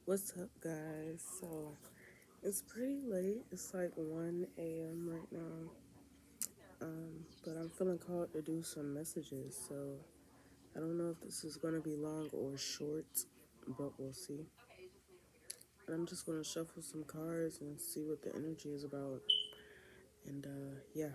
What's up, guys? So it's pretty late. It's like 1 a.m. right now. But I'm feeling called to do some messages. So I don't know if this is going to be long or short, but we'll see. And I'm just going to shuffle some cards and see what the energy is about. And yeah.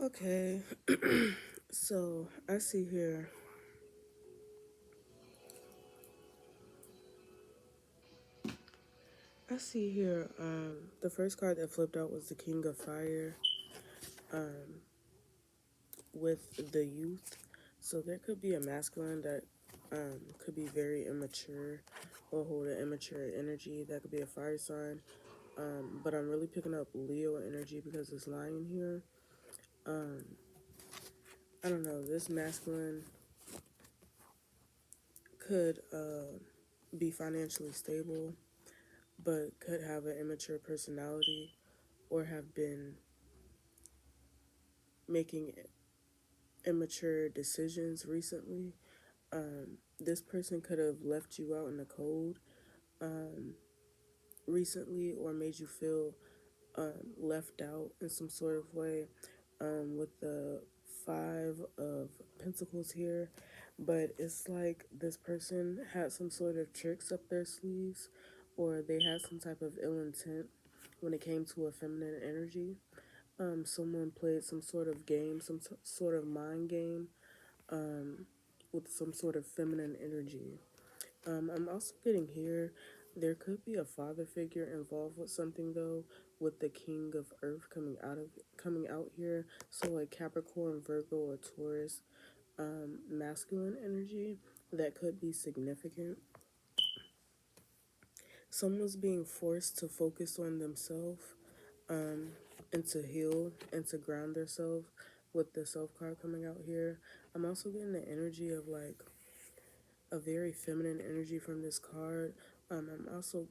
Okay. So I see here. I see here. The first card that flipped out was the King of Fire. With the youth. So there could be a masculine that could be very immature or hold an immature energy. That could be a fire sign. But I'm really picking up Leo energy because it's lying here. I don't know. This masculine could be financially stable, but could have an immature personality or have been making immature decisions recently. This person could have left you out in the cold recently or made you feel left out in some sort of way with the Five of Pentacles here. But it's like this person had some sort of tricks up their sleeves or they had some type of ill intent when it came to a feminine energy. Someone played some sort of game, sort of mind game with some sort of feminine energy. I'm also getting here, there could be a father figure involved with something though, with the King of Earth coming out here. So like Capricorn, Virgo, or Taurus, masculine energy that could be significant. Someone's being forced to focus on themselves, and to heal and to ground themselves with the self card coming out here. I'm also getting the energy of like a very feminine energy from this card. I'm also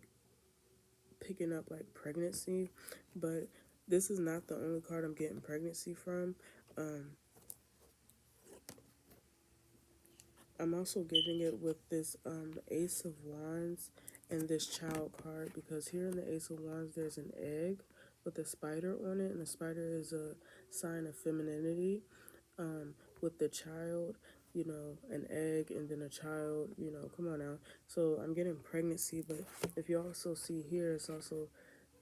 picking up like pregnancy, but this is not the only card I'm getting pregnancy from. Um, I'm also getting it with this Ace of Wands and this Child card, because here in the Ace of Wands there's an egg with a spider on it, and the spider is a sign of femininity. With the child, an egg and then a child, come on now. So I'm getting pregnancy, but if you also see here, it's also,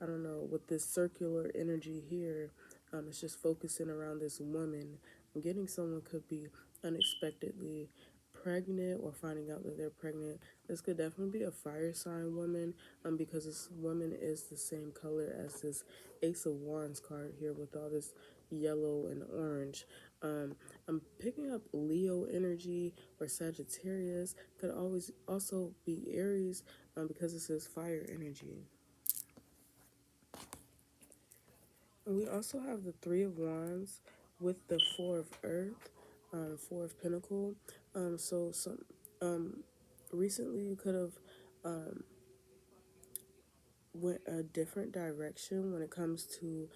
I don't know, with this circular energy here, it's just focusing around this woman. I'm getting someone could be unexpectedly pregnant or finding out that they're pregnant. This could definitely be a fire sign woman, because this woman is the same color as this Ace of Wands card here with all this yellow and orange. Um, I'm picking up Leo energy or Sagittarius. Could always also be Aries, because this is fire energy. And we also have the Three of Wands with the Four of Earth, Four of Pentacle. So some recently you could have went a different direction when it comes to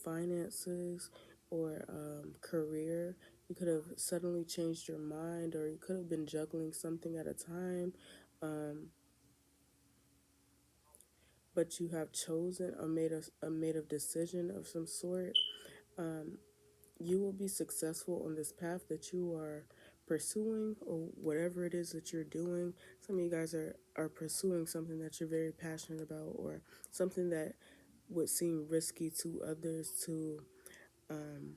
finances or career. You could have suddenly changed your mind, or you could have been juggling something at a time, um, but you have chosen or made a decision of some sort. Um, you will be successful on this path that you are pursuing, or whatever it is that you're doing. Some of you guys are pursuing something that you're very passionate about, or something that would seem risky to others to, um,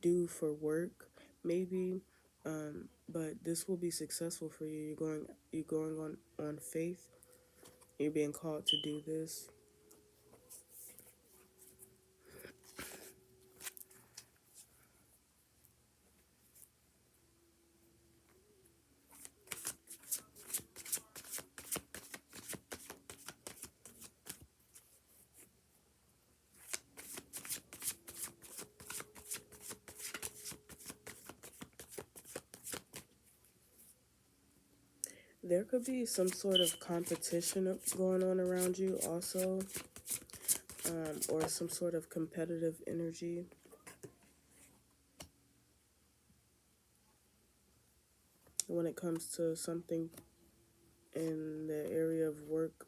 do for work, maybe. But this will be successful for you. You're going on faith. You're being called to do this. There could be some sort of competition going on around you, also, or some sort of competitive energy when it comes to something in the area of work.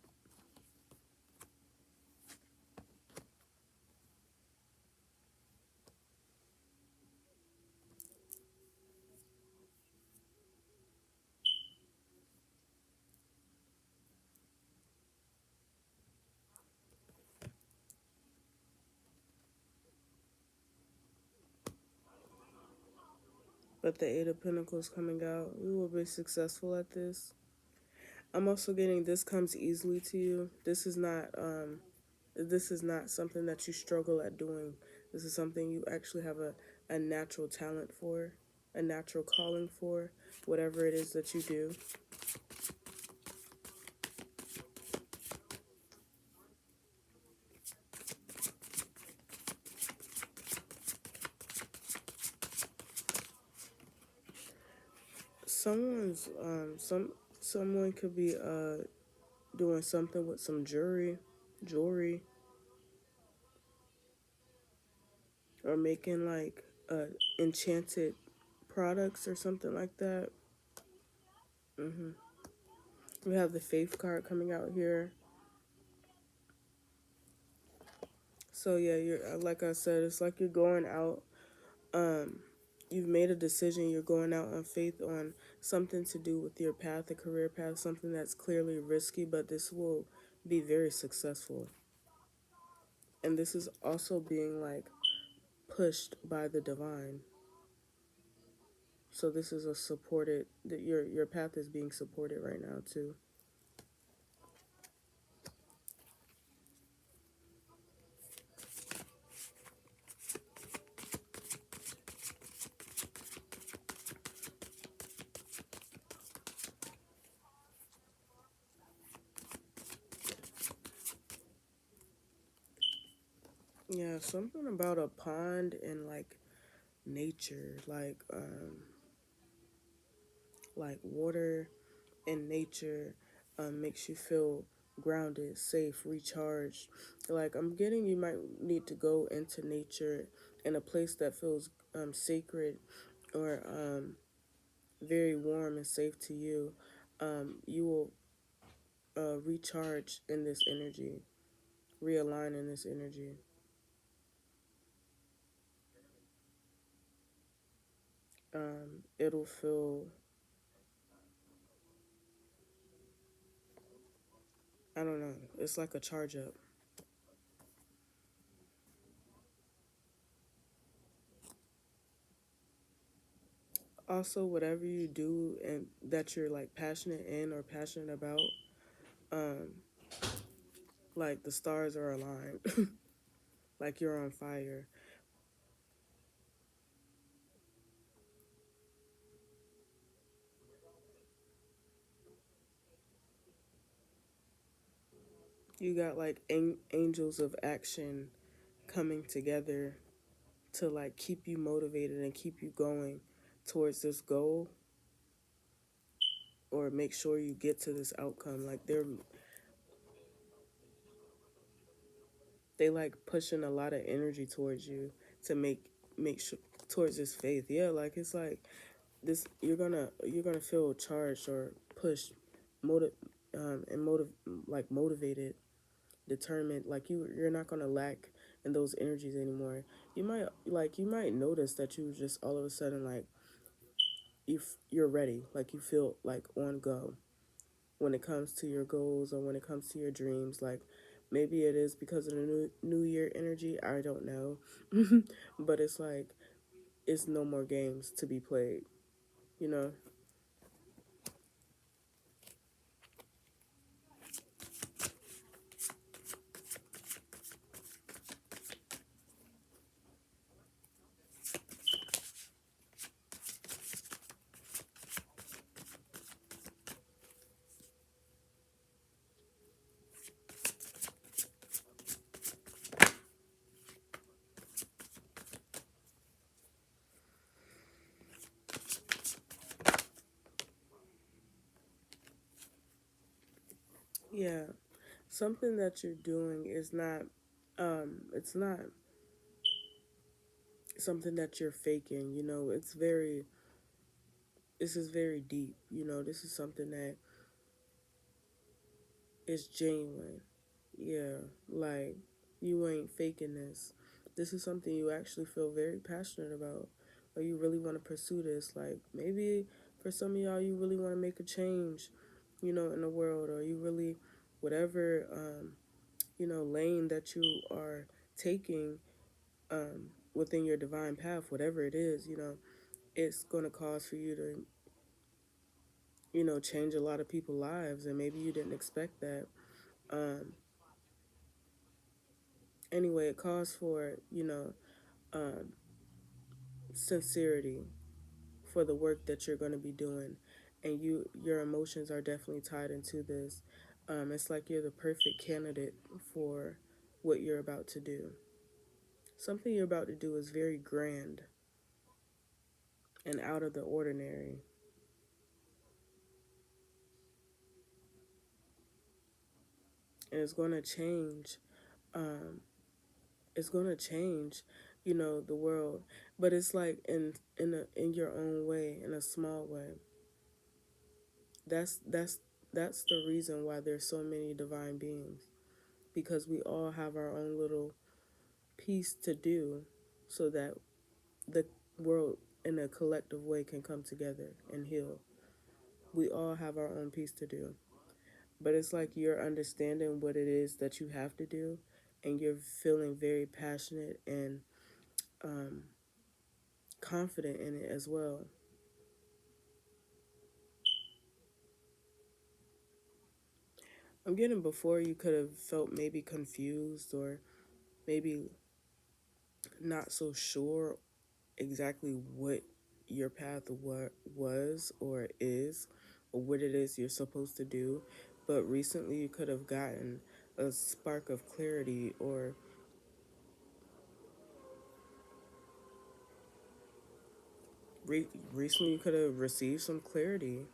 But the Eight of Pentacles coming out, you will be successful at this. I'm also getting this comes easily to you. This is not something that you struggle at doing. This is something you actually have a natural talent for, a natural calling for, whatever it is that you do. Someone could be doing something with some jewelry, or making like enchanted products or something like that. hmm We have the Faith card coming out here. So yeah, you're like I said, it's like you're going out. Um, you've made a decision. You're going out on faith on something to do with your path, a career path, something that's clearly risky, but this will be very successful. And this is also being like pushed by the divine. So this is a supported that your path is being supported right now too. Yeah, something about a pond and like nature, like water and nature, makes you feel grounded, safe, recharged. Like I'm getting, you might need to go into nature in a place that feels sacred, or very warm and safe to you, you will recharge in this energy, realign in this energy. It'll feel, I don't know, it's like a charge up. Also, whatever you do and that you're like passionate in or passionate about, um, like the stars are aligned, like you're on fire. You got like angels of action coming together to like keep you motivated and keep you going towards this goal, or make sure you get to this outcome. Like they like pushing a lot of energy towards you to make sure towards this faith. Yeah, like it's like this, you're gonna feel charged or pushed, motive and motive like motivated, determined. Like you're not gonna lack in those energies anymore. You might notice that you just all of a sudden like you're ready, like you feel like on go when it comes to your goals or when it comes to your dreams. Like maybe it is because of the new year energy, I don't know. But it's like it's no more games to be played, you know. Yeah, something that you're doing is not it's not something that you're faking, you know. This is very deep, you know. This is something that is genuine. Yeah, like you ain't faking this. This is something you actually feel very passionate about, or you really want to pursue this. Like maybe for some of y'all, you really want to make a change, you know, in the world, or you really, whatever, lane that you are taking, within your divine path, whatever it is, you know, it's going to cause for you to, change a lot of people's lives, and maybe you didn't expect that. Um, anyway, it calls for, um, sincerity for the work that you're going to be doing, and your emotions are definitely tied into this. It's like you're the perfect candidate for what you're about to do. Something you're about to do is very grand and out of the ordinary, and it's going to change. Um, it's going to change, the world, but it's like in your own way, in a small way. That's the reason why there's so many divine beings, because we all have our own little piece to do so that the world in a collective way can come together and heal. We all have our own piece to do. But it's like you're understanding what it is that you have to do, and you're feeling very passionate and um, confident in it as well. I'm getting before you could have felt maybe confused or maybe not so sure exactly what your path was or is, or what it is you're supposed to do. But recently you could have gotten a spark of clarity, or recently you could have received some clarity,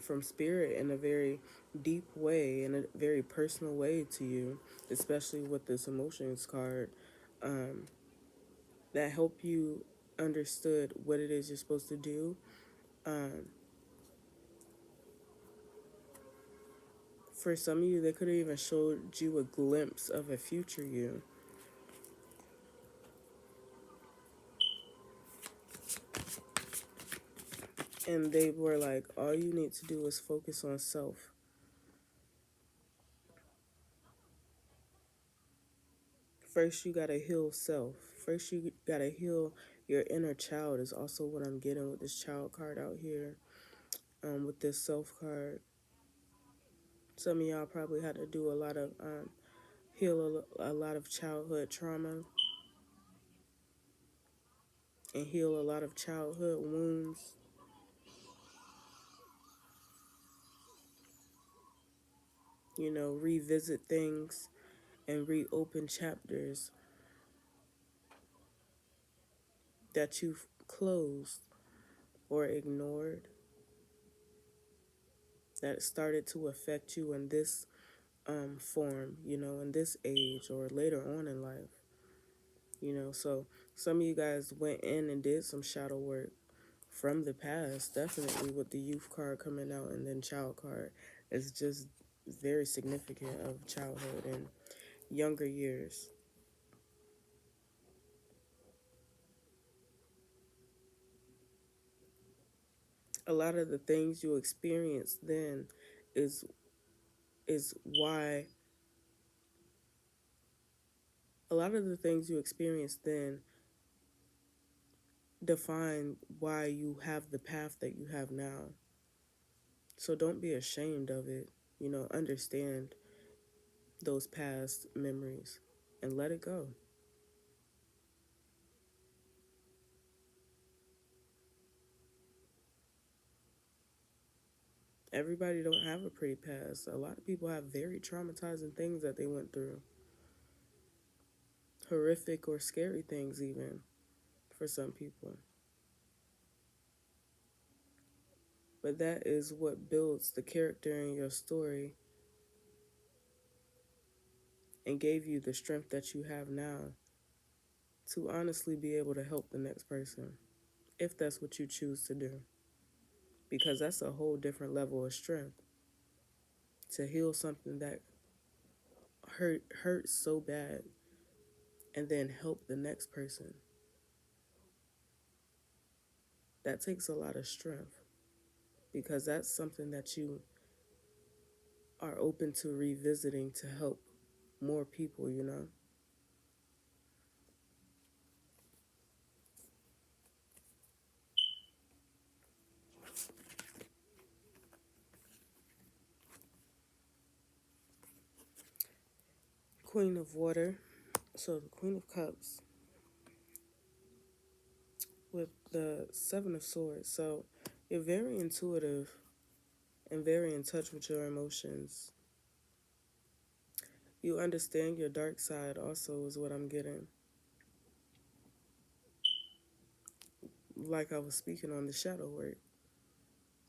from spirit in a very deep way, in a very personal way to you, especially with this emotions card, um, that help you understood what it is you're supposed to do. Um, for some of you, they could have even showed you a glimpse of a future you. And they were like, all you need to do is focus on self. First, you gotta heal self. First, you gotta heal your inner child, is also what I'm getting with this child card out here. With this self card, some of y'all probably had to do a lot of heal a lot of childhood trauma and heal a lot of childhood wounds. You know, revisit things and reopen chapters that you've closed or ignored that started to affect you in this form, you know, in this age or later on in life, you know. So some of you guys went in and did some shadow work from the past, definitely with the youth card coming out, and then child card is just very significant of childhood and younger years. A lot of the things you experienced then is is why a lot of the things you experienced then define why you have the path that you have now. So don't be ashamed of it. You know, understand those past memories and let it go. Everybody don't have a pretty past. A lot of people have very traumatizing things that they went through. Horrific or scary things even for some people. But that is what builds the character in your story and gave you the strength that you have now to honestly be able to help the next person, if that's what you choose to do. Because that's a whole different level of strength to heal something that hurts so bad and then help the next person. That takes a lot of strength because that's something that you are open to revisiting to help more people, you know? Queen of Water. So the Queen of Cups with the Seven of Swords. So you're very intuitive and very in touch with your emotions. You understand your dark side also is what I'm getting. Like I was speaking on the shadow work.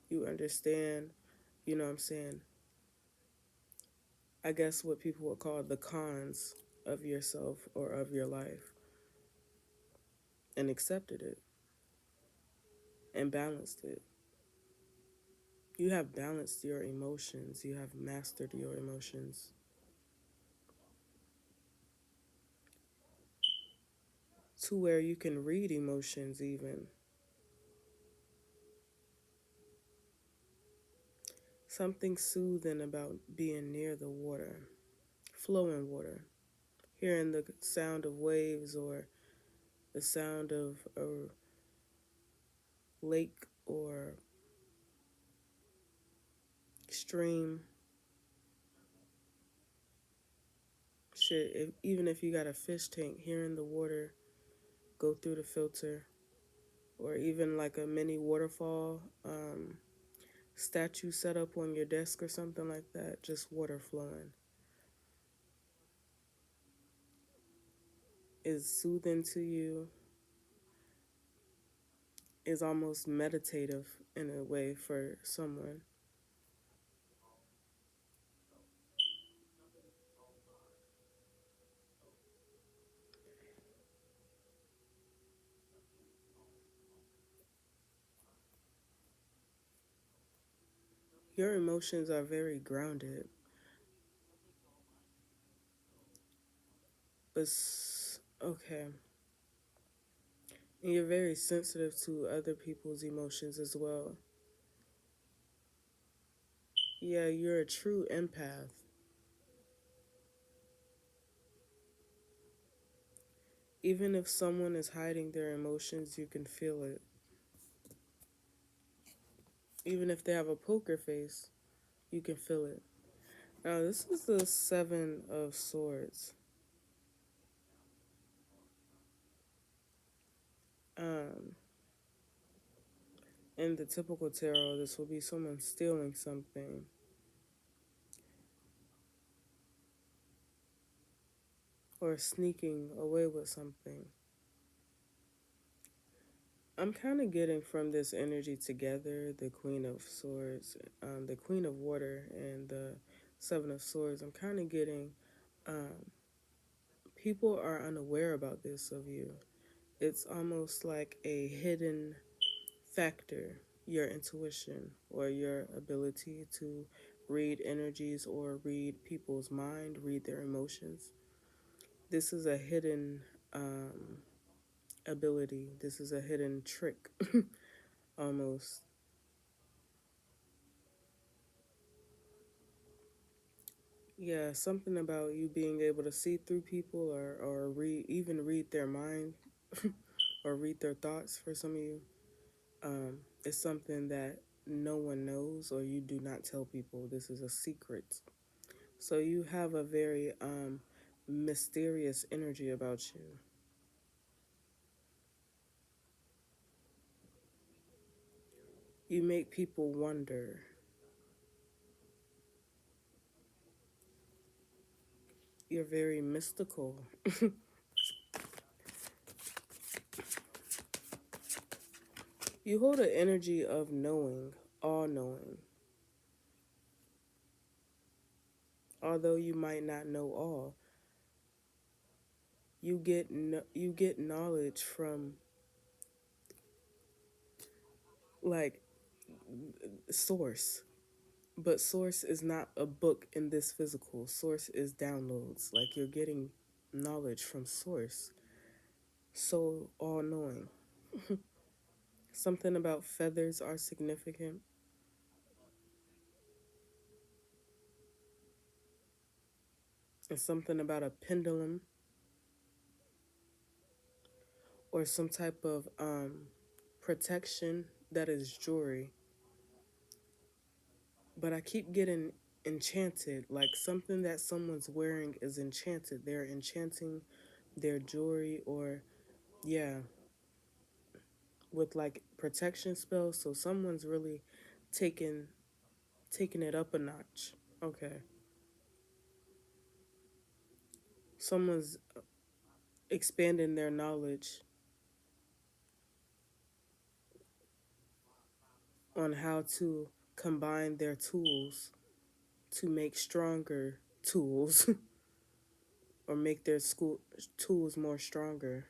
You understand, you know what I'm saying, I guess what people would call the cons of yourself or of your life and accepted it and balanced it. You have balanced your emotions. You have mastered your emotions to where you can read emotions even. Something soothing about being near the water, flowing water, hearing the sound of waves or the sound of a lake or stream. Shit, even if you got a fish tank, hearing the water go through the filter, or even like a mini waterfall statue set up on your desk or something like that, just water flowing, is soothing to you, is almost meditative in a way for someone. Your emotions are very grounded, but okay. And you're very sensitive to other people's emotions as well. Yeah, you're a true empath. Even if someone is hiding their emotions, you can feel it. Even if they have a poker face, you can feel it. Now, this is the Seven of Swords. Um, in the typical tarot, this will be someone stealing something or sneaking away with something. I'm kind of getting from this energy together the Queen of Swords, the Queen of Water, and the Seven of Swords. I'm kind of getting um, people are unaware about this of you. It's almost like a hidden factor, your intuition or your ability to read energies or read people's mind, read their emotions. This is a hidden ability. This is a hidden trick, almost. Yeah, something about you being able to see through people or even read their mind or read their thoughts for some of you. It's something that no one knows or you do not tell people. This is a secret. So you have a very mysterious energy about you. You make people wonder. You're very mystical. You hold an energy of knowing, all knowing. Although you might not know all, you get knowledge from like source. But source is not a book in this physical. Source is downloads. Like you're getting knowledge from source. So all knowing. Something about feathers are significant, and something about a pendulum or some type of protection that is jewelry. But I keep getting enchanted, like something that someone's wearing is enchanted. They're enchanting their jewelry, or yeah, with like protection spells. So someone's really taking taking it up a notch. Okay, someone's expanding their knowledge on how to combine their tools to make stronger tools or make their school tools more stronger.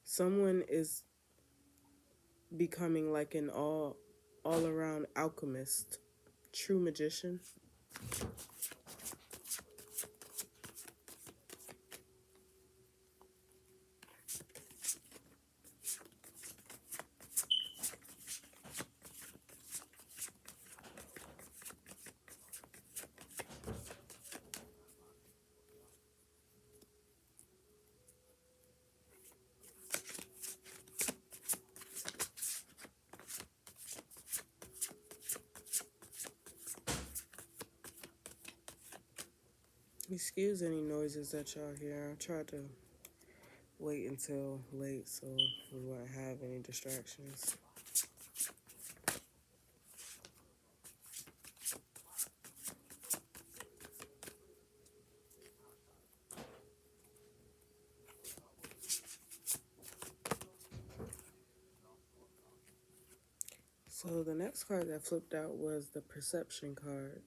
Someone is becoming like an all around alchemist, true magician. Excuse any noises that y'all hear. I tried to wait until late so we won't have any distractions. So the next card that flipped out was the perception card.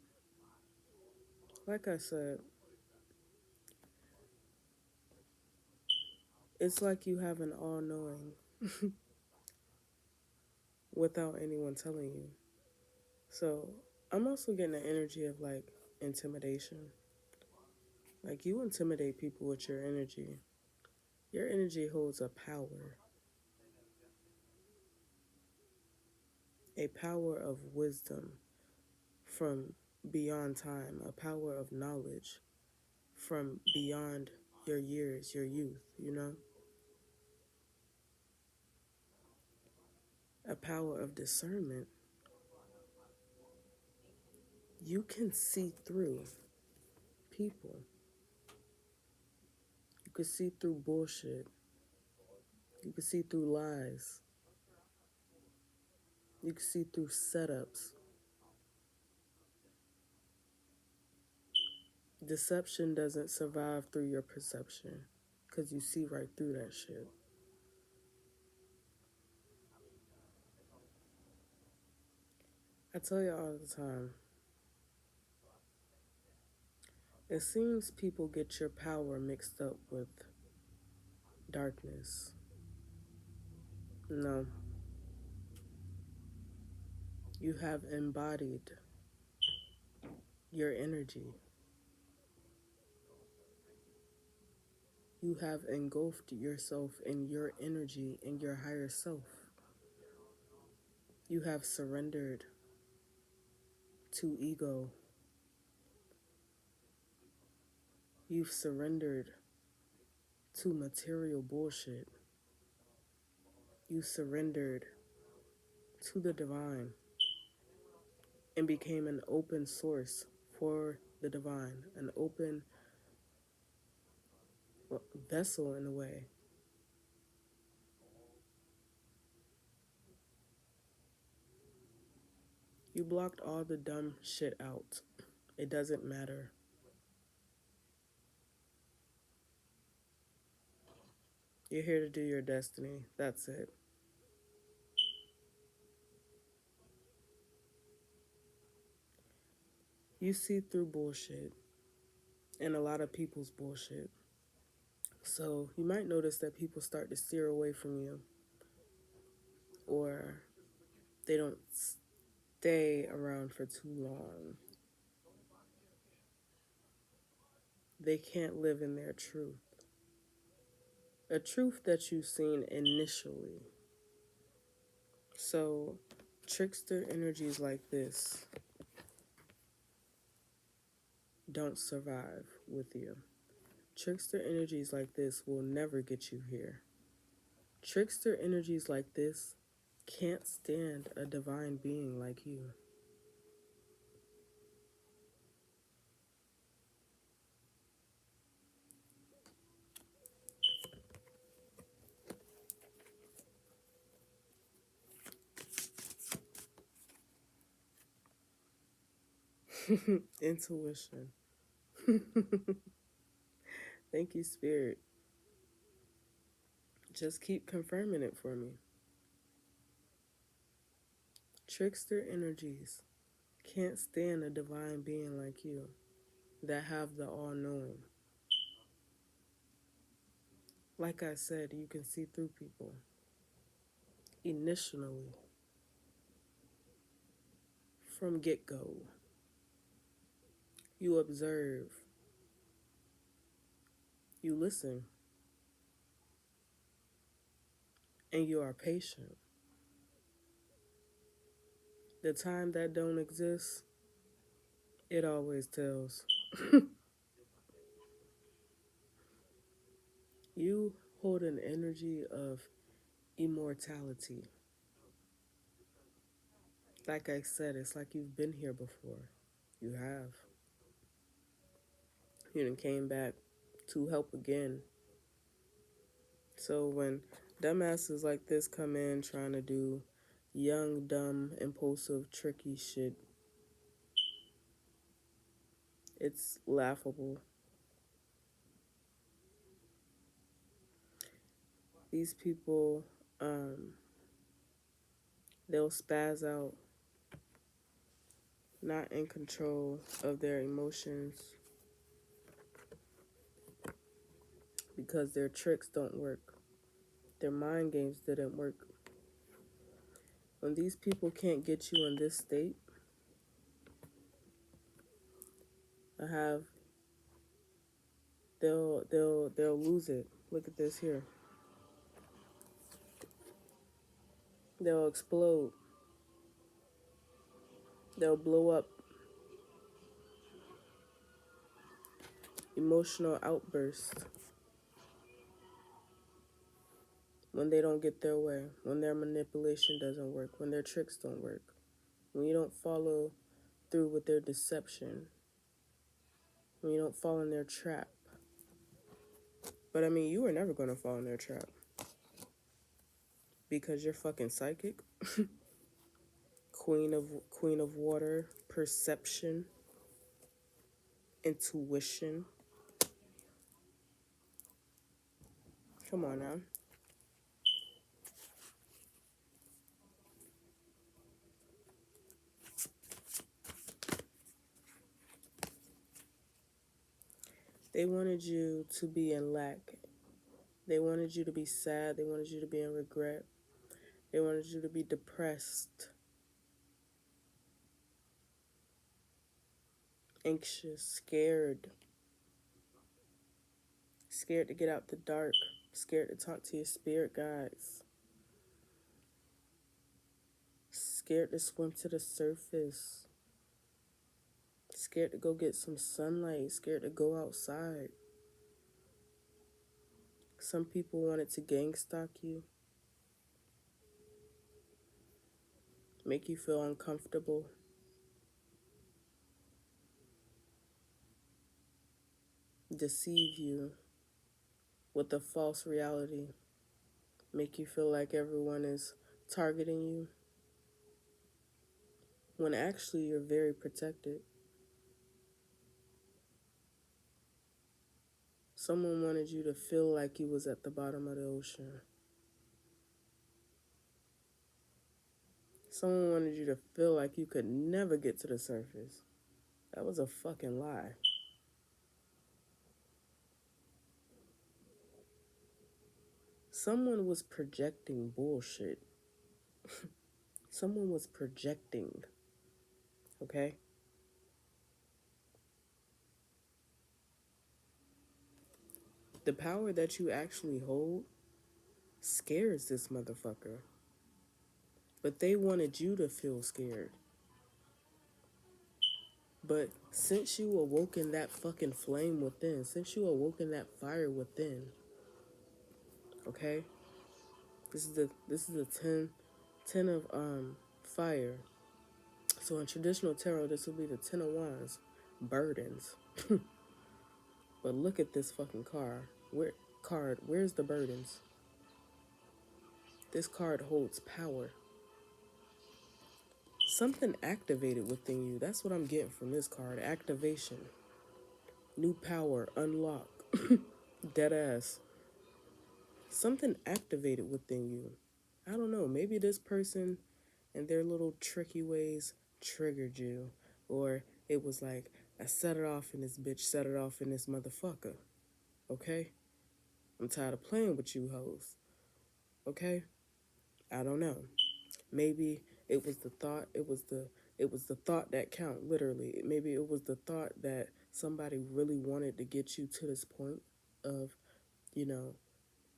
Like I said, it's like you have an all knowing. without anyone telling you. So I'm also getting the energy of like intimidation. Like you intimidate people with your energy. Your energy holds a power of wisdom from beyond time, a power of knowledge from beyond your years, your youth, a power of discernment. You can see through people, you can see through bullshit, you can see through lies, you can see through setups. Deception doesn't survive through your perception because you see right through that shit. I tell you all the time, it seems people get your power mixed up with darkness. No, you have embodied your energy. You have engulfed yourself in your energy in your higher self. You have surrendered to ego. You've surrendered to material bullshit. You surrendered to the divine and became an open source for the divine, an open vessel in a way. You blocked all the dumb shit out. It doesn't matter. You're here to do your destiny. That's it. You see through bullshit and a lot of people's bullshit. So you might notice that people start to steer away from you or they don't stay around for too long. They can't live in their truth. A truth that you've seen initially. So trickster energies like this don't survive with you. Trickster energies like this will never get you here. Trickster energies like this can't stand a divine being like you. Intuition. Thank you, Spirit. Just keep confirming it for me. Trickster energies can't stand a divine being like you that have the all knowing. Like I said, you can see through people. Initially, from get go, you observe, you listen, and you are patient. The time that don't exist, it always tells. You hold an energy of immortality. Like I said, it's like you've been here before. You have. You done came back to help again. So when dumbasses like this come in trying to do young, dumb, impulsive, tricky shit, it's laughable. These people, they'll spaz out, not in control of their emotions because their tricks don't work. Their mind games didn't work. When these people can't get you in this state, I have they'll lose it. Look at this here. They'll explode. They'll blow up. Emotional outburst when they don't get their way, when their manipulation doesn't work, when their tricks don't work, when you don't follow through with their deception, when you don't fall in their trap. But I mean, you were never gonna fall in their trap because you're fucking psychic. Queen of water, perception, intuition. Come on now. They wanted you to be in lack. They wanted you to be sad. They wanted you to be in regret. They wanted you to be depressed, anxious, scared. Scared to get out the dark. Scared to talk to your spirit guides. Scared to swim to the surface. Scared to go get some sunlight. Scared to go outside. Some people wanted to gang stalk you. Make you feel uncomfortable. Deceive you with a false reality. Make you feel like everyone is targeting you. When actually you're very protected. Someone wanted you to feel like you was at the bottom of the ocean. Someone wanted you to feel like you could never get to the surface. That was a fucking lie. Someone was projecting bullshit. Someone was projecting. Okay? The power that you actually hold scares this motherfucker. But they wanted you to feel scared. But since you awoken that fucking flame within, since you awoken that fire within, okay? This is the ten of fire. So in traditional tarot, this would be the Ten of Wands, burdens. But look at this fucking card. Where's the burdens? This card holds power. Something activated within you. That's what I'm getting from this card. Activation. New power. Unlock. Dead ass. Something activated within you. I don't know. Maybe this person and their little tricky ways triggered you. Or it was like, I set it off in this bitch, set it off in this motherfucker. Okay? I'm tired of playing with you hoes. Okay? I don't know. Maybe it was the thought, it was the thought that count, literally. Maybe it was the thought that somebody really wanted to get you to this point of,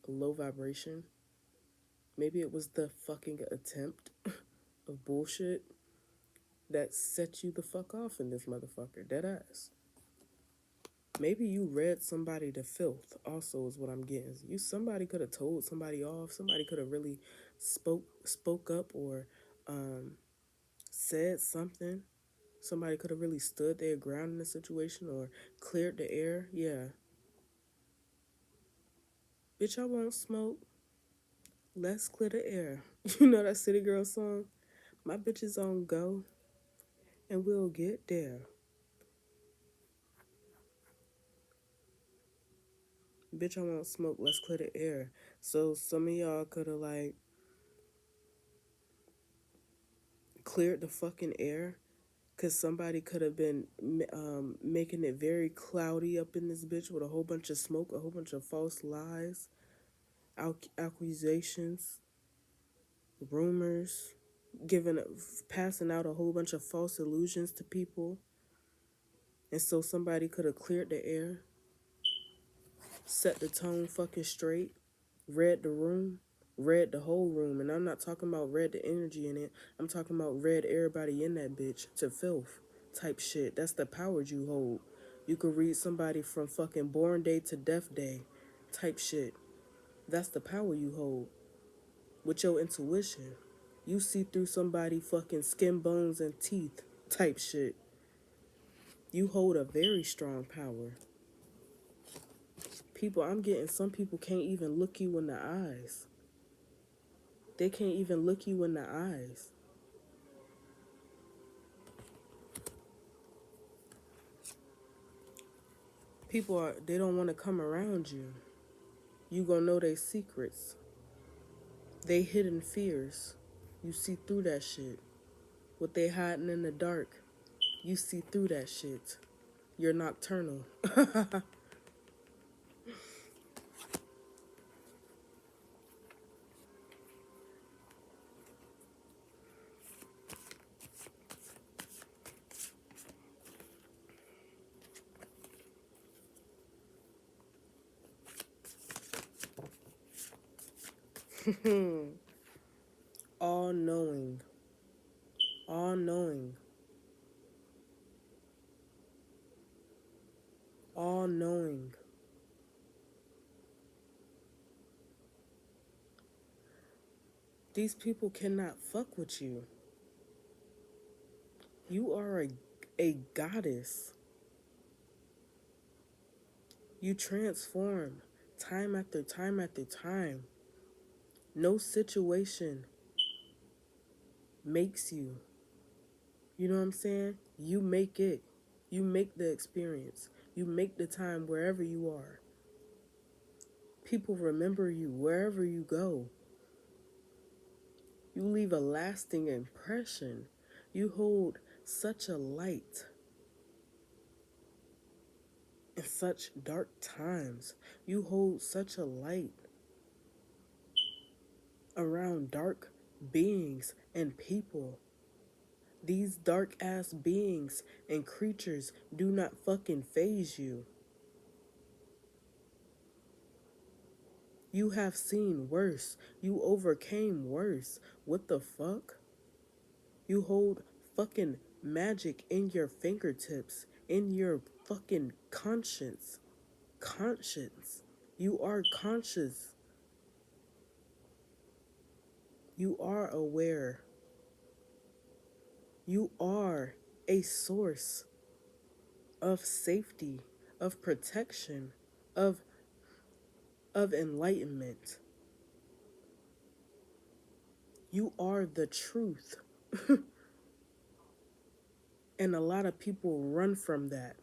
low vibration. Maybe it was the fucking attempt of bullshit that set you the fuck off in this motherfucker. Dead ass. Maybe you read somebody to filth also is what I'm getting. Somebody could have told somebody off. Somebody could have really spoke up or said something. Somebody could have really stood their ground in the situation or cleared the air. Yeah. Bitch, I won't smoke. Let's clear the air. You know that City Girl song? My bitch is on go and we'll get there. Bitch, I won't smoke. Let's clear the air. So some of y'all could have cleared the fucking air. Because somebody could have been making it very cloudy up in this bitch with a whole bunch of smoke, a whole bunch of false lies, accusations, rumors. giving, passing out a whole bunch of false illusions to people, and so somebody could have cleared the air, set the tone fucking straight, read the room, read the whole room. And I'm not talking about read the energy in it. I'm talking about read everybody in that bitch to filth type shit. That's the power you hold. You could read somebody from fucking born day to death day type shit. That's the power you hold with your intuition. You see through somebody fucking skin, bones, and teeth type shit. You hold a very strong power. People, I'm getting some people can't even look you in the eyes. They can't even look you in the eyes. People are, they don't want to come around you. You gonna know their secrets. They hidden fears. You see through that shit. What they hiding in the dark. You see through that shit. You're nocturnal. All knowing. All knowing. All knowing. These people cannot fuck with you. You are a goddess. You transform time after time after time. No situation makes you. You know what I'm saying? You make it. You make the experience. You make the time wherever you are. People remember you wherever you go. You leave a lasting impression. You hold such a light in such dark times. You hold such a light around dark beings and people. These dark ass beings and creatures do not fucking faze you. You have seen worse. You overcame worse. What the fuck? You hold fucking magic in your fingertips, in your fucking conscience. Conscience. You are conscious. You are aware. You are a source of safety, of protection, of enlightenment. You are the truth. And a lot of people run from that.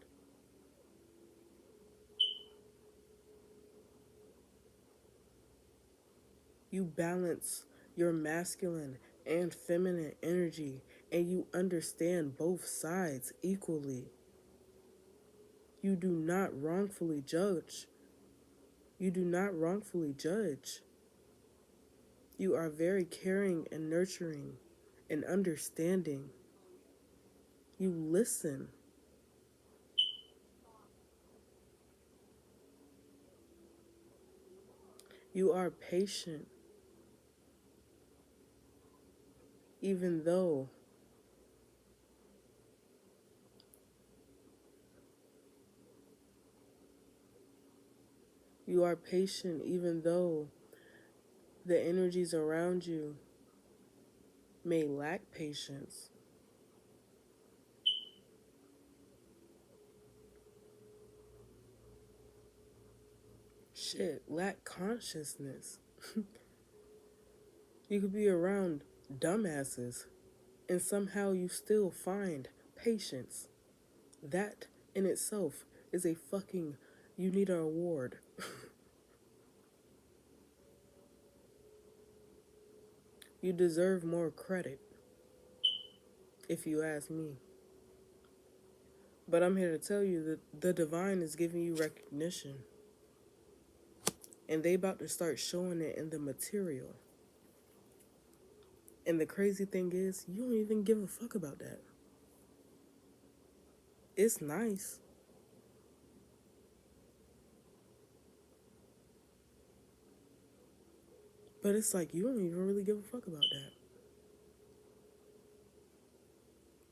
You balance your masculine and feminine energy, and you understand both sides equally. You do not wrongfully judge. You do not wrongfully judge. You are very caring and nurturing and understanding. You listen. You are patient, even though you are patient, even though the energies around you may lack patience. Shit, lack consciousness. You could be around dumbasses and somehow you still find patience. That in itself is a fucking, you need an award. You deserve more credit, if you ask me. But I'm here to tell you that the divine is giving you recognition. And they about to start showing it in the material. And the crazy thing is, you don't even give a fuck about that. It's nice, but it's like you don't even really give a fuck about that.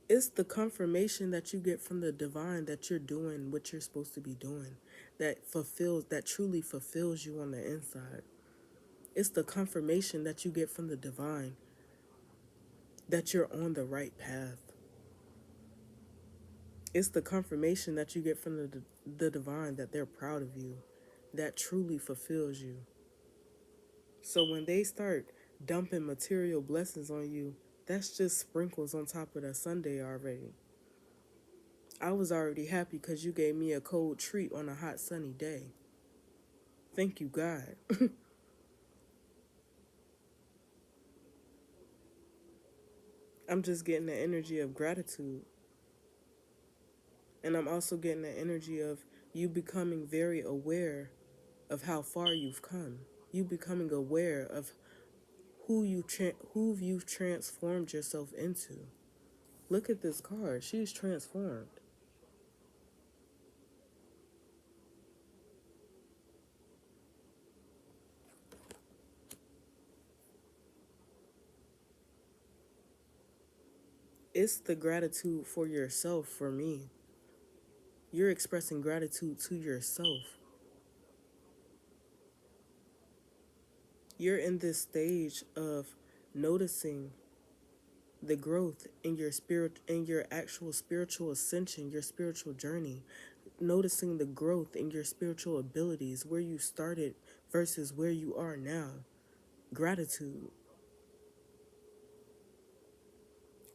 It's the confirmation that you get from the divine that you're doing what you're supposed to be doing, that truly fulfills you on the inside. It's the confirmation that you get from the divine that you're on the right path. It's the confirmation that you get from the divine that they're proud of you, that truly fulfills you. So when they start dumping material blessings on you, that's just sprinkles on top of the sundae already. I was already happy because you gave me a cold treat on a hot sunny day. Thank you, God. I'm just getting the energy of gratitude. And I'm also getting the energy of you becoming very aware of how far you've come. You becoming aware of who you've transformed yourself into. Look at this card. She's transformed. It's the gratitude for yourself for me. You're expressing gratitude to yourself. You're in this stage of noticing the growth in your spirit, in your actual spiritual ascension, your spiritual journey, noticing the growth in your spiritual abilities, where you started versus where you are now. Gratitude.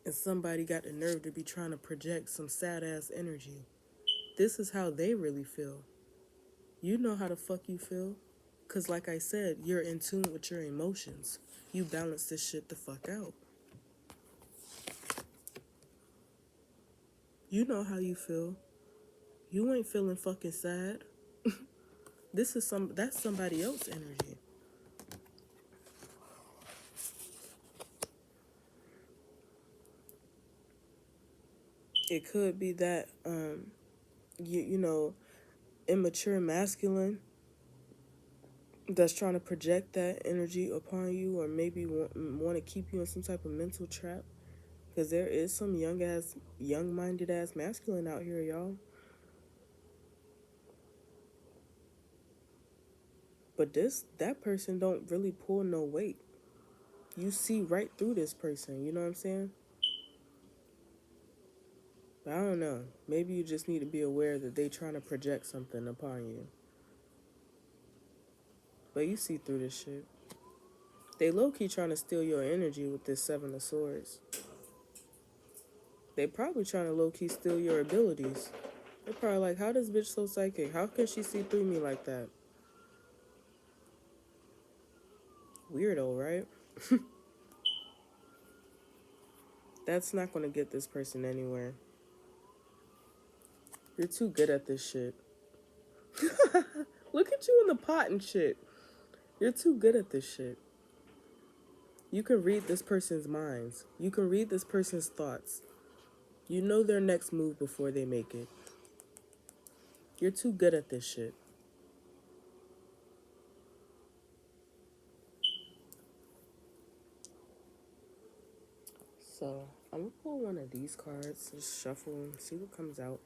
And somebody got the nerve to be trying to project some sad ass energy. This is how they really feel. You know how the fuck you feel. Because, like I said, you're in tune with your emotions. You balance this shit the fuck out. You know how you feel. You ain't feeling fucking sad. That's somebody else's energy. It could be that you know, immature masculine that's trying to project that energy upon you, or maybe want to keep you in some type of mental trap, because there is some young minded ass masculine out here, y'all. But that person don't really pull no weight. You see right through this person, you know what I'm saying? But I don't know. Maybe you just need to be aware that they trying to project something upon you. But you see through this shit. They low-key trying to steal your energy with this Seven of Swords. They probably trying to low-key steal your abilities. They're probably like, how this bitch so psychic? How can she see through me like that? Weirdo, right? That's not gonna get this person anywhere. You're too good at this shit. Look at you in the pot and shit. You're too good at this shit. You can read this person's minds. You can read this person's thoughts. You know their next move before they make it. You're too good at this shit. So, I'm gonna pull one of these cards, just shuffle and see what comes out.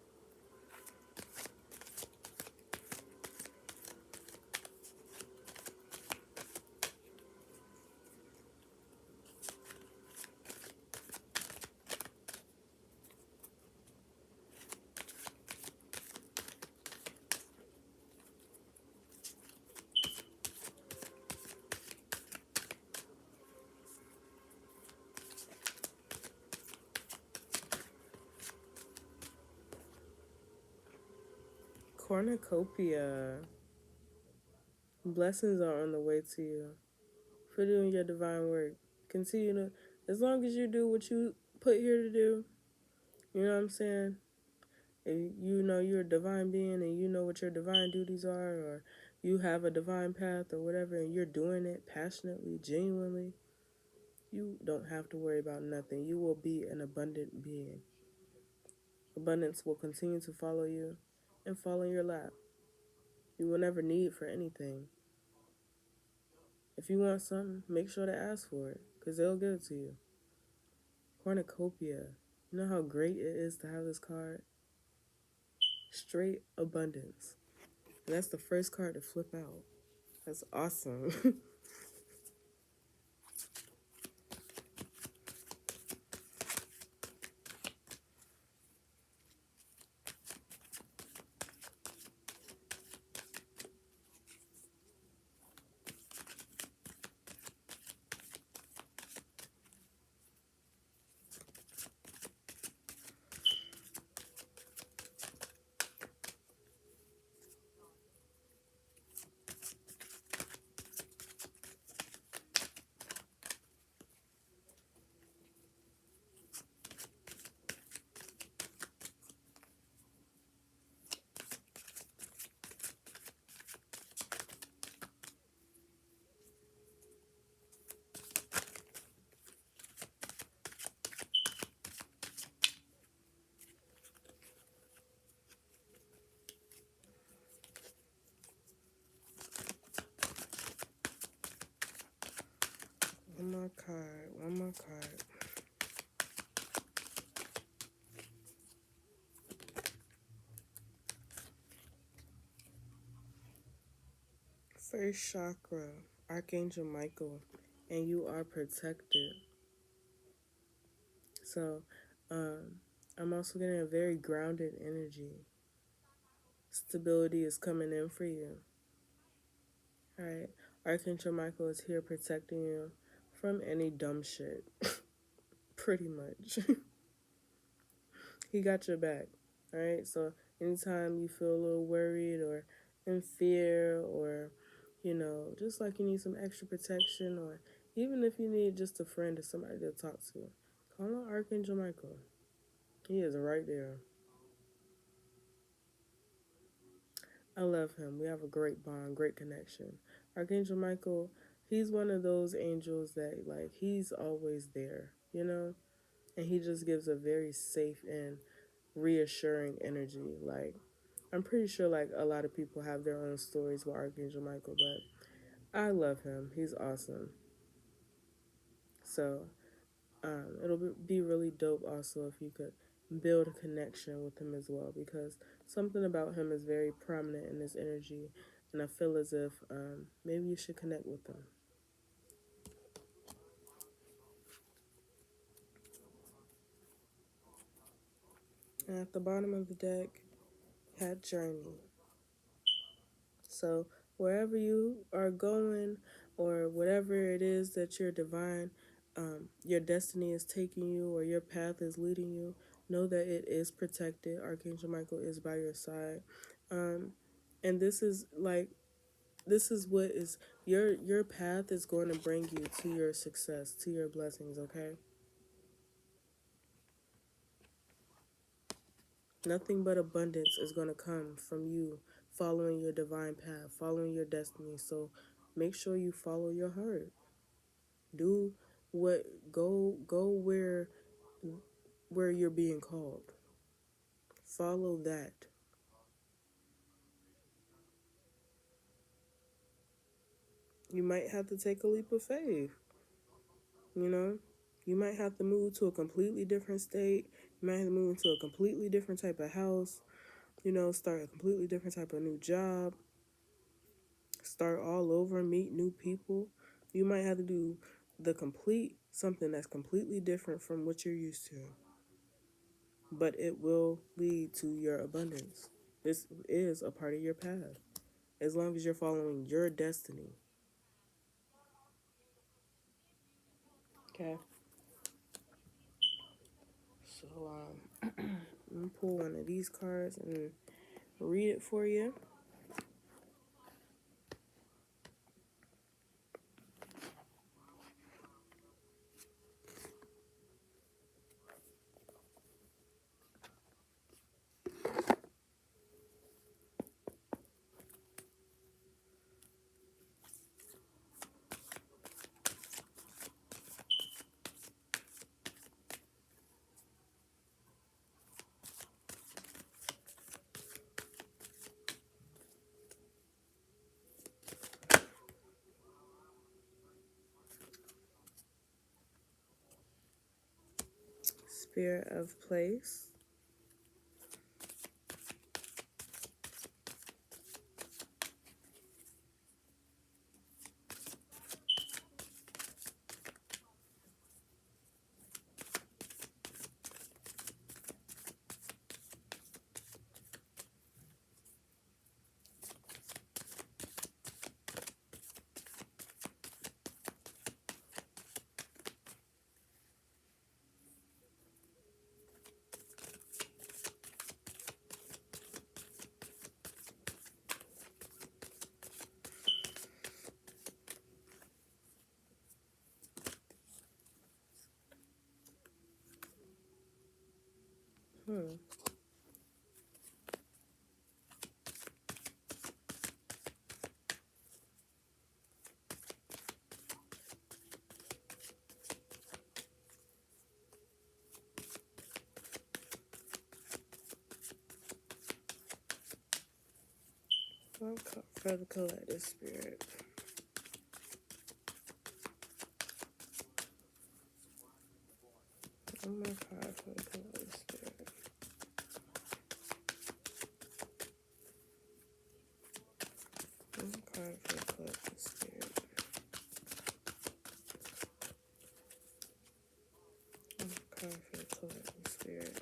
Cornucopia. Blessings are on the way to you for doing your divine work. Continue to, as long as you do what you put here to do, you know what I'm saying? If you know you're a divine being and you know what your divine duties are, or you have a divine path or whatever, and you're doing it passionately, genuinely, you don't have to worry about nothing. You will be an abundant being. Abundance will continue to follow you and fall in your lap. You will never need for anything. If you want something, make sure to ask for it, because they'll give it to you. Cornucopia. You know how great it is to have this card? Straight abundance. And that's the first card to flip out. That's awesome. One more card. One more card. First chakra, Archangel Michael, and you are protected. So, I'm also getting a very grounded energy. Stability is coming in for you. All right, Archangel Michael is here protecting you from any dumb shit. Pretty much. He got your back. All right, so anytime you feel a little worried or in fear, or just like you need some extra protection, or even if you need just a friend or somebody to talk to, call on Archangel Michael. He is right there. I love him. We have a great bond, great connection. Archangel Michael, he's one of those angels that, like, he's always there, and he just gives a very safe and reassuring energy. Like, I'm pretty sure, like, a lot of people have their own stories with Archangel Michael, but I love him. He's awesome. So, it'll be really dope also if you could build a connection with him as well, because something about him is very prominent in his energy, and I feel as if maybe you should connect with him. And at the bottom of the deck, had Journey. So wherever you are going, or whatever it is that your destiny is taking you, or your path is leading you, know that it is protected. Archangel Michael is by your side. And this is what is your path is going to bring you to your success, to your blessings, okay? Nothing but abundance is going to come from you following your divine path, following your destiny. So make sure you follow your heart. Do what go where you're being called. Follow that. You might have to take a leap of faith. You might have to move to a completely different state. You might have to move into a completely different type of house. Start a completely different type of new job. Start all over, meet new people. You might have to do something that's completely different from what you're used to. But it will lead to your abundance. This is a part of your path, as long as you're following your destiny. Okay. So, let me pull one of these cards and read it for you. Spirit of place. Hmm. For the collective spirit. One more card for the collective spirit. One card for the collective spirit. One card for the collective spirit.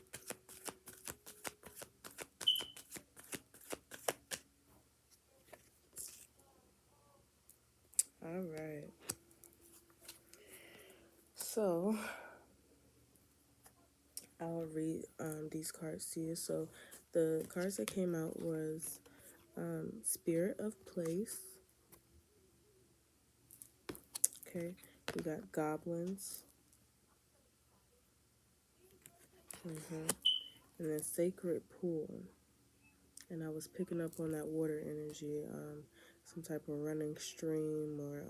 All right. So I'll read these cards to you. So the cards that came out was Spirit of Place. Okay. We got Goblins. Mm-hmm. And then Sacred Pool. And I was picking up on that water energy, some type of running stream or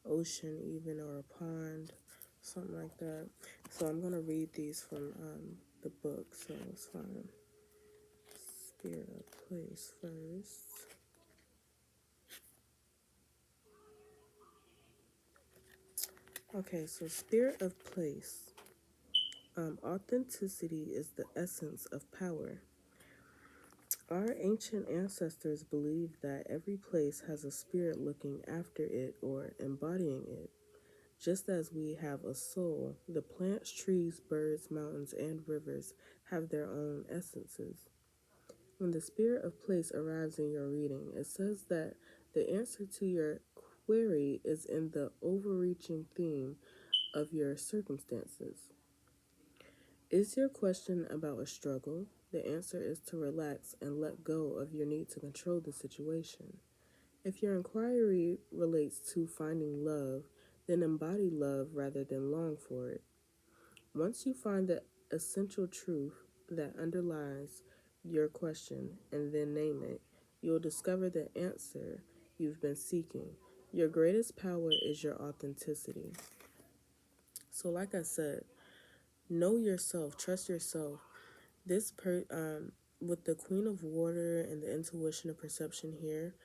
ocean even, or a pond, something like that. So I'm going to read these from the book, so it's fine. Spirit of Place first. Okay, so Spirit of Place. Authenticity is the essence of power. Our ancient ancestors believed that every place has a spirit looking after it or embodying it. Just as we have a soul, the plants, trees, birds, mountains, and rivers have their own essences. When the spirit of place arrives in your reading, it says that the answer to your query is in the overreaching theme of your circumstances. Is your question about a struggle? The answer is to relax and let go of your need to control the situation. If your inquiry relates to finding love, then embody love rather than long for it. Once you find the essential truth that underlies your question and then name it, you'll discover the answer you've been seeking. Your greatest power is your authenticity. So, like I said, know yourself, trust yourself. With the Queen of Water and the intuition and perception here,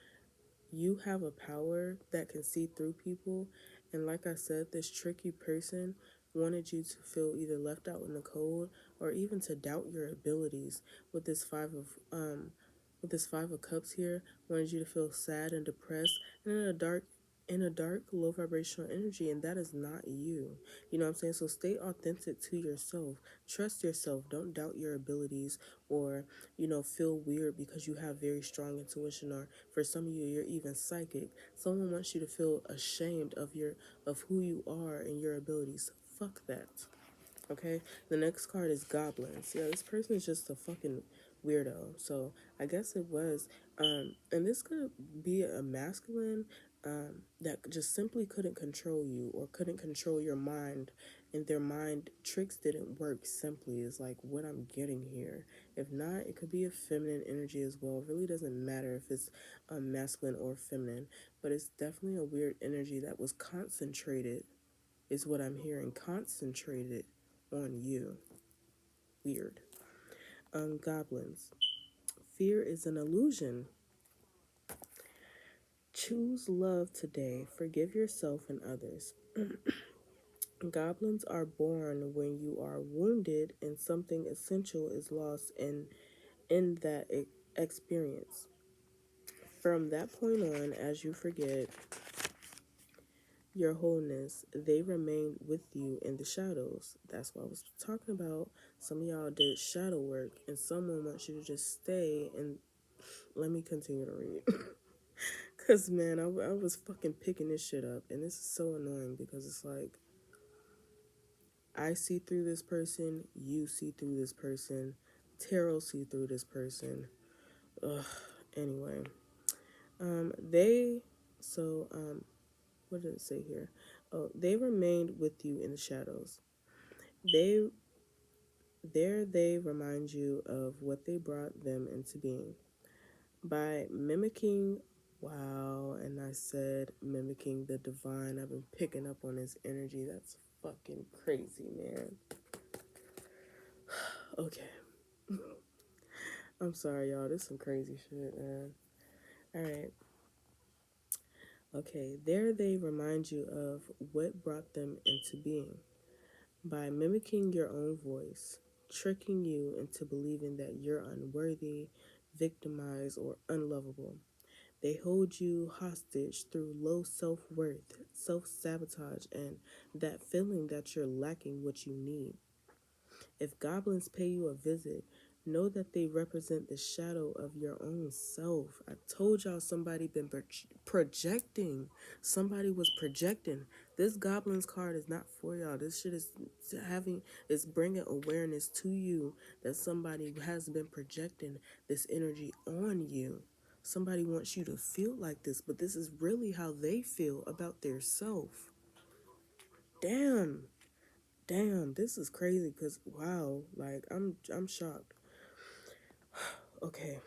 you have a power that can see through people. And like I said, this tricky person wanted you to feel either left out in the cold or even to doubt your abilities. With this five of cups here, wanted you to feel sad and depressed and in a dark low vibrational energy, and that is not you. You know what I'm saying? So stay authentic to yourself. Trust yourself. Don't doubt your abilities, or feel weird because you have very strong intuition, or for some of you you're even psychic. Someone wants you to feel ashamed of who you are and your abilities. Fuck that. Okay, the next card is Goblins. Yeah, this person is just a fucking weirdo. So I guess it was, and this could be a masculine that just simply couldn't control you or couldn't control your mind, and their mind tricks didn't work. Simply is like what I'm getting here. If not, it could be a feminine energy as well. It really doesn't matter if it's masculine or feminine, but it's definitely a weird energy that was concentrated. Is what I'm hearing. Concentrated on you. Weird. Goblins. Fear is an illusion. Choose love today. Forgive yourself and others. Goblins are born when you are wounded and something essential is lost in that experience. From that point on, as you forget your wholeness, they remain with you in the shadows. That's what I was talking about. Some of y'all did shadow work, and someone wants you to just stay and let me continue to read. Because, man, I was fucking picking this shit up, and this is so annoying because it's like, I see through this person, you see through this person, tarot see through this person. Ugh. Anyway, they what did it say here? Oh, they remained with you in the shadows. They they remind you of what they brought them into being by mimicking. Wow, and I said mimicking the divine. I've been picking up on his energy. That's fucking crazy, man. Okay, I'm sorry, y'all. This is some crazy shit, man. All right. Okay, there they remind you of what brought them into being by mimicking your own voice, tricking you into believing that you're unworthy, victimized, or unlovable. They hold you hostage through low self worth, self sabotage, and that feeling that you're lacking what you need. If goblins pay you a visit, know that they represent the shadow of your own self. I told y'all somebody been projecting. Somebody was projecting. This goblins card is not for y'all. This shit is bringing awareness to you that somebody has been projecting this energy on you. Somebody wants you to feel like this, but this is really how they feel about their self. Damn. Damn, this is crazy because wow, like I'm shocked. Okay,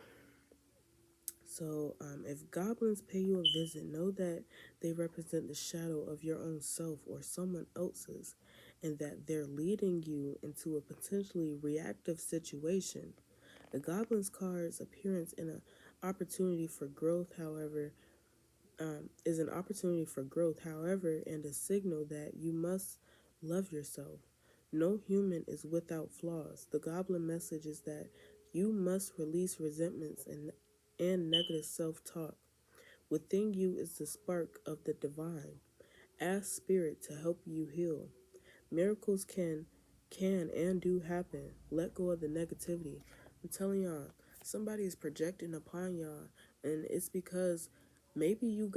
so if goblins pay you a visit, know that they represent the shadow of your own self or someone else's, and that they're leading you into a potentially reactive situation. The goblins card's appearance in an opportunity for growth, however, is an opportunity for growth, however, and a signal that you must love yourself. No human is without flaws. The goblin message is that you must release resentments and negative self talk. Within you is the spark of the divine. Ask spirit to help you heal. Miracles can and do happen. Let go of the negativity. I'm telling y'all, somebody is projecting upon y'all, and it's because maybe you've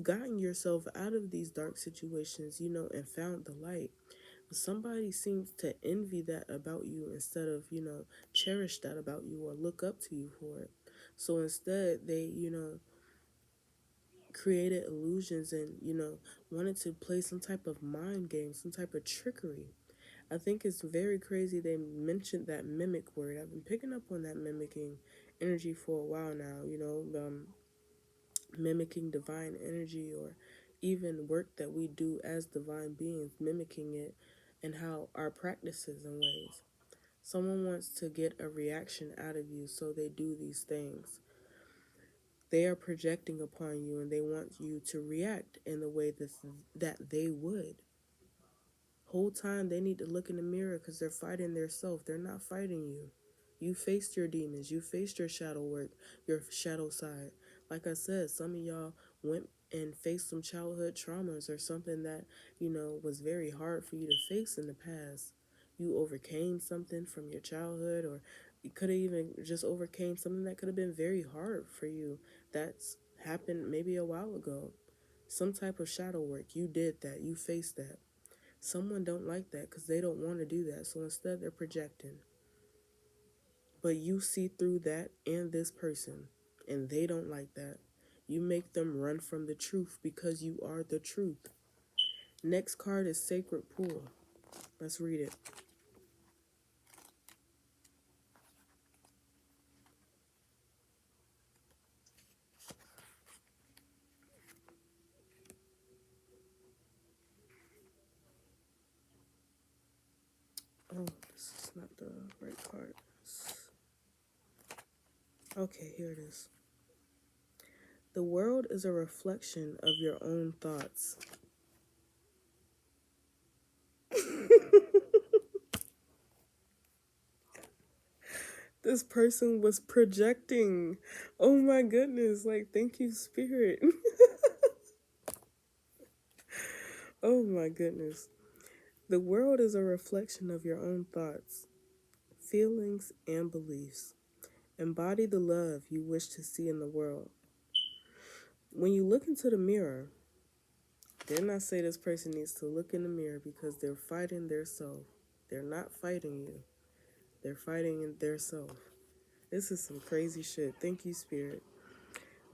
gotten yourself out of these dark situations, and found the light. Somebody seems to envy that about you instead of, cherish that about you or look up to you for it. So instead, they, created illusions and, wanted to play some type of mind game, some type of trickery. I think it's very crazy they mentioned that mimic word. I've been picking up on that mimicking energy for a while now, mimicking divine energy or even work that we do as divine beings, mimicking it and how our practices and ways. Someone wants to get a reaction out of you, so they do these things. They are projecting upon you and they want you to react in the way that they would. Whole time they need to look in the mirror because they're fighting their self. They're not fighting you. You faced your demons. You faced your shadow work, your shadow side. Like I said, some of y'all went and faced some childhood traumas or something that, was very hard for you to face in the past. You overcame something from your childhood, or you could have even just overcame something that could have been very hard for you. That's happened maybe a while ago. Some type of shadow work. You did that. You faced that. Someone don't like that because they don't want to do that. So instead they're projecting. But you see through that and this person, and they don't like that. You make them run from the truth because you are the truth. Next card is Sacred Pool. Let's read it. Oh, this is not the right card. Okay, here it is. The world is a reflection of your own thoughts. This person was projecting. Oh my goodness. Like, thank you, Spirit. Oh my goodness. The world is a reflection of your own thoughts, feelings, and beliefs. Embody the love you wish to see in the world. When you look into the mirror, did not say this person needs to look in the mirror because they're fighting their self. They're not fighting you. They're fighting in their self. This is some crazy shit. Thank you, Spirit.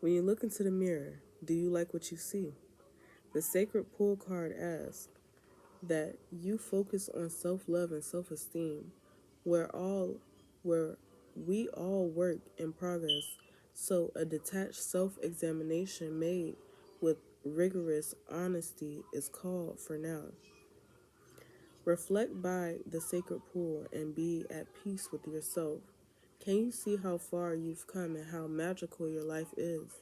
When you look into the mirror, do you like what you see? The Sacred Pull card asks that you focus on self-love and self-esteem, where we all work in progress. So a detached self-examination made with rigorous honesty is called for now. Reflect by the sacred pool and be at peace with yourself. Can you see how far you've come and how magical your life is?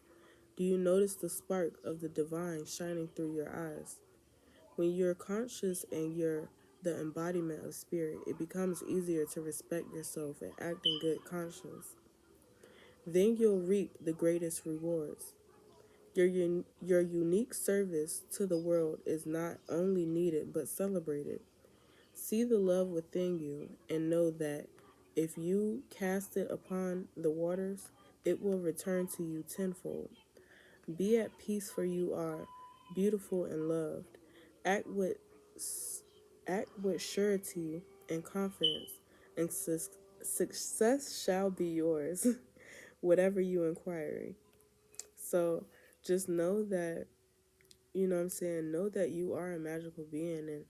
Do you notice the spark of the divine shining through your eyes? When you're conscious and you're the embodiment of spirit, it becomes easier to respect yourself and act in good conscience. Then you'll reap the greatest rewards. Your unique service to the world is not only needed but celebrated. See the love within you and know that if you cast it upon the waters, it will return to you tenfold. Be at peace, for you are beautiful and loved. Act with act with surety and confidence, and success shall be yours, whatever you inquiry. So just know that, you know what I'm saying, know that you are a magical being, and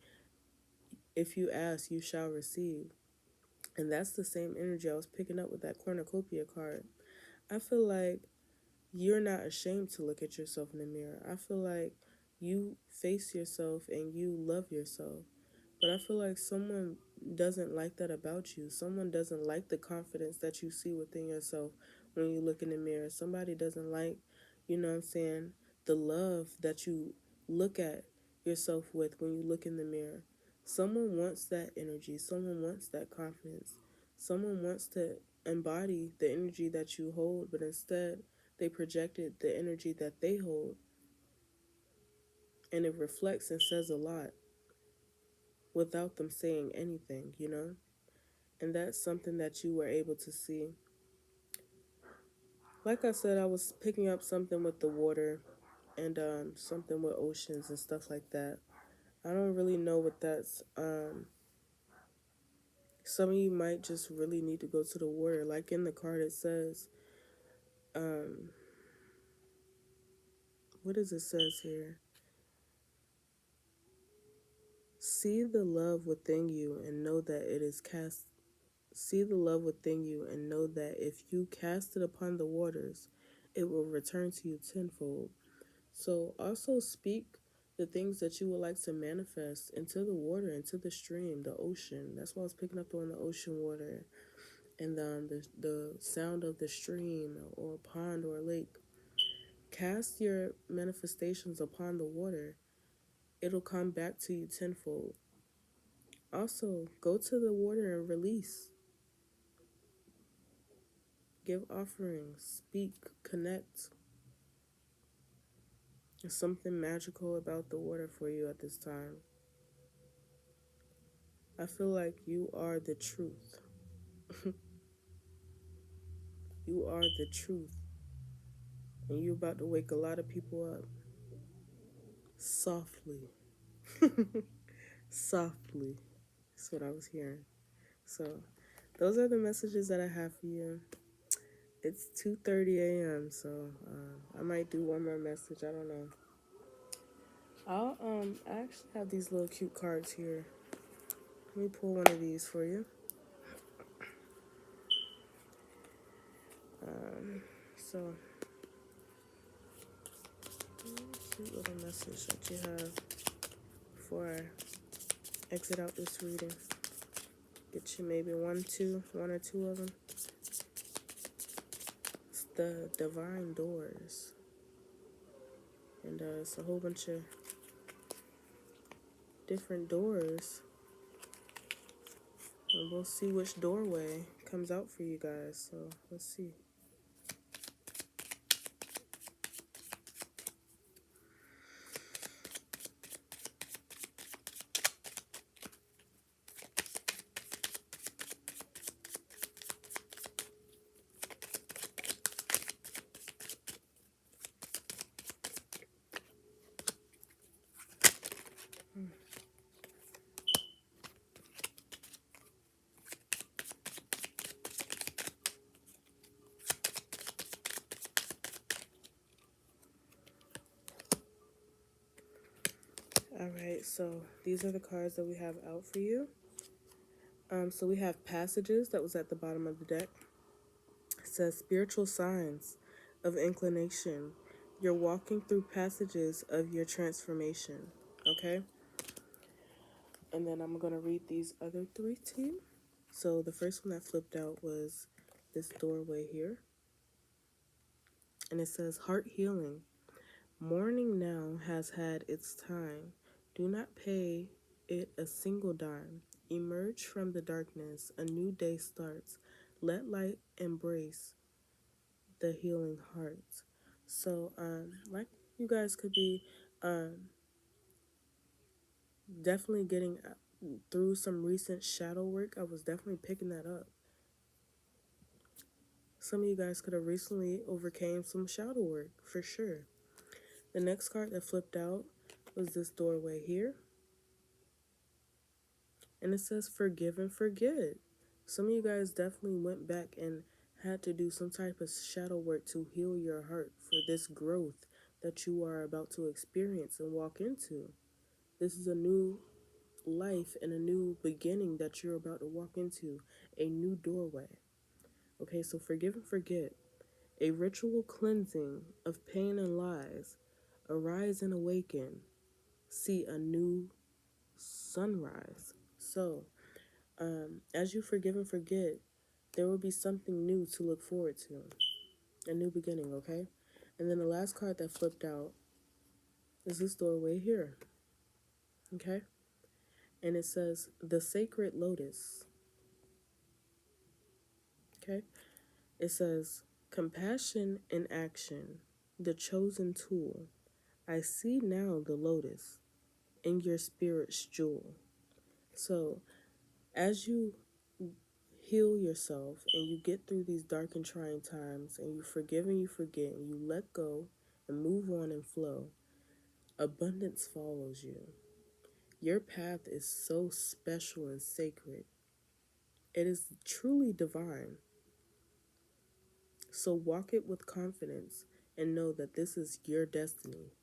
if you ask, you shall receive. And that's the same energy I was picking up with that Cornucopia card. I feel like you're not ashamed to look at yourself in the mirror. I feel like you face yourself and you love yourself. But I feel like someone doesn't like that about you. Someone doesn't like the confidence that you see within yourself when you look in the mirror. Somebody doesn't like, you know what I'm saying, the love that you look at yourself with when you look in the mirror. Someone wants that energy. Someone wants that confidence. Someone wants to embody the energy that you hold, but instead they projected the energy that they hold, and it reflects and says a lot without them saying anything, you know? And that's something that you were able to see. Like I said, I was picking up something with the water and something with oceans and stuff like that. I don't really know what that's. Some of you might just really need to go to the water. Like in the card, it says, what does it says here? See the love within you and know that it is cast. See the love within you and know that if you cast it upon the waters, it will return to you tenfold. So also speak the things that you would like to manifest into the water, into the stream, the ocean. That's why I was picking up on the ocean water and the sound of the stream or pond or lake. Cast your manifestations upon the water. It'll come back to you tenfold. Also, go to the water and release. Give offerings, speak, connect. There's something magical about the water for you at this time. I feel like you are the truth. You are the truth. And you're about to wake a lot of people up. Softly. Softly. That's what I was hearing. So, those are the messages that I have for you. It's 2:30 a.m., so I might do one more message. I don't know. I actually have these little cute cards here. Let me pull one of these for you. So, cute little message that you have before I exit out this reading. Get you maybe one or two of them. It's the Divine Doors. And it's a whole bunch of different doors. And we'll see which doorway comes out for you guys. So let's see. All right, so these are the cards that we have out for you. So we have passages that was at the bottom of the deck. It says spiritual signs of inclination. You're walking through passages of your transformation. Okay? And then I'm going to read these other three to you. So the first one that flipped out was this doorway here. And it says heart healing. Mourning now has had its time. Do not pay it a single dime. Emerge from the darkness. A new day starts. Let light embrace the healing heart. So, like you guys could be definitely getting through some recent shadow work. I was definitely picking that up. Some of you guys could have recently overcame some shadow work for sure. The next card that flipped out was this doorway here. And it says forgive and forget. Some of you guys definitely went back and had to do some type of shadow work to heal your heart for this growth that you are about to experience and walk into. This is a new life and a new beginning that you're about to walk into, a new doorway. Okay, so forgive and forget. A ritual cleansing of pain and lies. Arise and awaken. See a new sunrise. So, as you forgive and forget, there will be something new to look forward to. A new beginning, okay? And then the last card that flipped out is this doorway here. Okay? And it says the sacred lotus. Okay? It says compassion in action, the chosen tool. I see now the lotus in your spirit's jewel. So, as you heal yourself and you get through these dark and trying times and you forgive and you forget and you let go and move on and flow, abundance follows you. Your path is so special and sacred. It is truly divine. So walk it with confidence and know that this is your destiny.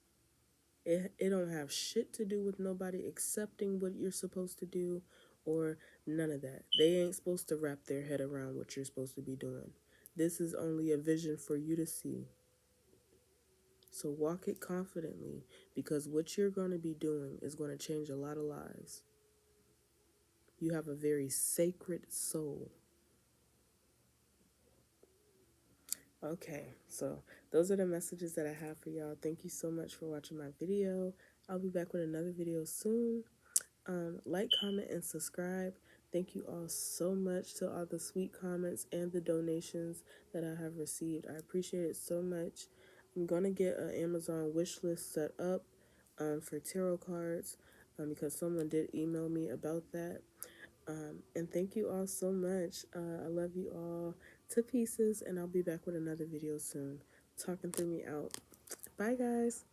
It don't have shit to do with nobody accepting what you're supposed to do or none of that. They ain't supposed to wrap their head around what you're supposed to be doing. This is only a vision for you to see. So walk it confidently because what you're going to be doing is going to change a lot of lives. You have a very sacred soul. Okay, so those are the messages that I have for y'all. Thank you so much for watching my video. I'll be back with another video soon. Like, comment, and subscribe. Thank you all so much to all the sweet comments and the donations that I have received. I appreciate it so much. I'm going to get an Amazon wish list set up for tarot cards because someone did email me about that. And thank you all so much. I love you all to pieces, and I'll be back with another video soon. Talking through me out. Bye, guys.